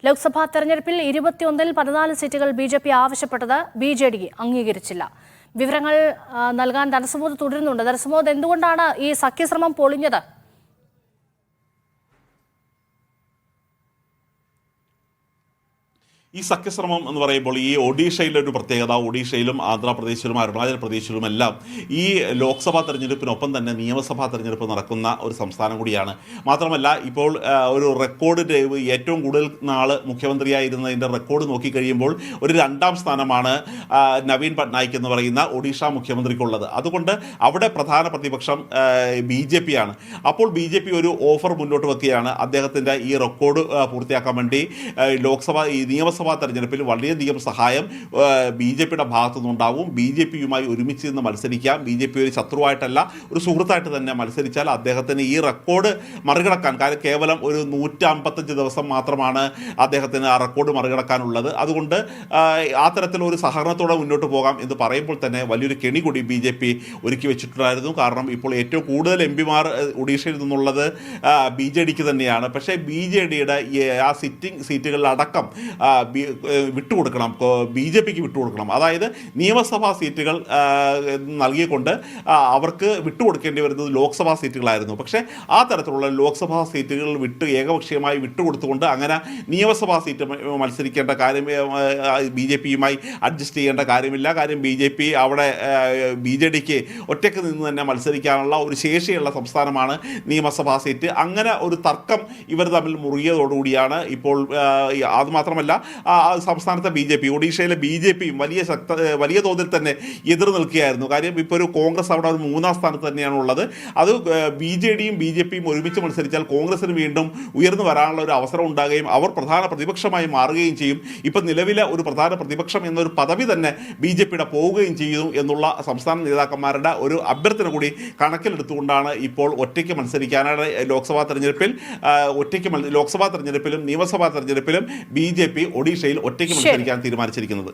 ലോക്സഭാ തെരഞ്ഞെടുപ്പിൽ 21-ൽ 14 സീറ്റുകൾ ബിജെപി ആവശ്യപ്പെട്ടത് ബിജെഡി അംഗീകരിച്ചില്ല. വിവരങ്ങൾ നൽകാൻ ധനസമോദ് തുടരുന്നുണ്ട്. ധനസമോദ്, എന്തുകൊണ്ടാണ് ഈ സഖ്യശ്രമം പൊളിഞ്ഞത്? ഈ സഖ്യശ്രമം എന്ന് പറയുമ്പോൾ ഈ ഒഡീഷയിലെ ഒരു പ്രത്യേകത, ഒഡീഷയിലും ആന്ധ്രാപ്രദേശിലും അരുണാചൽ പ്രദേശിലും എല്ലാം ഈ ലോക്സഭാ തെരഞ്ഞെടുപ്പിനൊപ്പം തന്നെ നിയമസഭാ തെരഞ്ഞെടുപ്പ് നടക്കുന്ന ഒരു സംസ്ഥാനം കൂടിയാണ്. മാത്രമല്ല, ഇപ്പോൾ ഒരു റെക്കോർഡ് ഏറ്റവും കൂടുതൽ നാൾ മുഖ്യമന്ത്രിയായിരുന്നതിൻ്റെ റെക്കോർഡ് നോക്കിക്കഴിയുമ്പോൾ ഒരു 2ാം സ്ഥാനമാണ് നവീൻ പട്നായിക് എന്ന് പറയുന്ന ഒഡീഷ മുഖ്യമന്ത്രിക്കുള്ളത്. അതുകൊണ്ട് അവിടെ പ്രധാന പ്രതിപക്ഷം BJP ആണ്. അപ്പോൾ BJP ഒരു ഓഫർ മുന്നോട്ട് വെക്കുകയാണ്. അദ്ദേഹത്തിൻ്റെ ഈ റെക്കോർഡ് പൂർത്തിയാക്കാൻ വേണ്ടി നിയമസഭാ തെരഞ്ഞെടുപ്പിൽ വളരെയധികം സഹായം BJPയുടെ ഭാഗത്തു നിന്നുണ്ടാവും. BJPയുമായി ഒരുമിച്ച് നിന്ന് മത്സരിക്കാം. BJP ഒരു ശത്രുവായിട്ടല്ല, ഒരു സുഹൃത്തായിട്ട് തന്നെ മത്സരിച്ചാൽ അദ്ദേഹത്തിന് ഈ റെക്കോർഡ് മറികടക്കാൻ, കാരണം കേവലം ഒരു 155 ദിവസം മാത്രമാണ് അദ്ദേഹത്തിന് ആ റെക്കോർഡ് മറികടക്കാനുള്ളത്. അതുകൊണ്ട് ആ തരത്തിലൊരു സഹകരണത്തോടെ മുന്നോട്ട് പോകാം എന്ന് പറയുമ്പോൾ തന്നെ വലിയൊരു കെണി കൂടി BJP ഒരുക്കി വെച്ചിട്ടുണ്ടായിരുന്നു. കാരണം ഇപ്പോൾ ഏറ്റവും കൂടുതൽ MP-മാർ ഒഡീഷയിൽ നിന്നുള്ളത് BJDക്ക് തന്നെയാണ്. പക്ഷേ BJDയുടെ ആ സിറ്റിംഗ് സീറ്റുകളിലടക്കം വിട്ടുകൊടുക്കണം, BJPക്ക് വിട്ടുകൊടുക്കണം. അതായത് നിയമസഭാ സീറ്റുകൾ നൽകിക്കൊണ്ട് അവർക്ക് വിട്ടുകൊടുക്കേണ്ടി വരുന്നത് ലോക്സഭാ സീറ്റുകളായിരുന്നു. പക്ഷേ ആ തരത്തിലുള്ള ലോക്സഭാ സീറ്റുകൾ ഏകപക്ഷീയമായി വിട്ടുകൊടുത്തുകൊണ്ട് അങ്ങനെ നിയമസഭാ സീറ്റ് മത്സരിക്കേണ്ട കാര്യം BJPയുമായി അഡ്ജസ്റ്റ് ചെയ്യേണ്ട കാര്യമില്ല. കാര്യം BJP അവിടെ BJDക്ക് ഒറ്റയ്ക്ക് നിന്ന് തന്നെ മത്സരിക്കാനുള്ള ഒരു ശേഷിയുള്ള സംസ്ഥാനമാണ് നിയമസഭാ സീറ്റ്. അങ്ങനെ ഒരു തർക്കം ഇവർ തമ്മിൽ മുറുകിയതോടുകൂടിയാണ് ഇപ്പോൾ, അതുമാത്രമല്ല സംസ്ഥാനത്തെ BJP, ഒഡീഷയിലെ BJPയും വലിയ തോതിൽ തന്നെ എതിർ നിൽക്കുകയായിരുന്നു. കാര്യം ഇപ്പോൾ ഒരു കോൺഗ്രസ് അവിടെ ഒരു 3ാം സ്ഥാനത്ത് തന്നെയാണ് ഉള്ളത്. അത് BJDയും BJPയും ഒരുമിച്ച് മത്സരിച്ചാൽ കോൺഗ്രസിന് വീണ്ടും ഉയർന്നു വരാനുള്ള ഒരു അവസരം ഉണ്ടാകുകയും അവർ പ്രധാന പ്രതിപക്ഷമായി മാറുകയും ചെയ്യും. ഇപ്പം നിലവിലെ ഒരു പ്രധാന പ്രതിപക്ഷം എന്നൊരു പദവി തന്നെ BJPയുടെ പോവുകയും ചെയ്യുന്നു എന്നുള്ള സംസ്ഥാന നേതാക്കന്മാരുടെ ഒരു അഭ്യർത്ഥന കൂടി കണക്കിലെടുത്തുകൊണ്ടാണ് ഇപ്പോൾ ഒറ്റയ്ക്ക് മത്സരിക്കാനാണ് ലോക്സഭാ തെരഞ്ഞെടുപ്പിലും നിയമസഭാ തെരഞ്ഞെടുപ്പിലും BJP ഒഡീഷയിൽ ഒറ്റയ്ക്ക് മത്സരിക്കാൻ തീരുമാനിച്ചിരിക്കുന്നത്.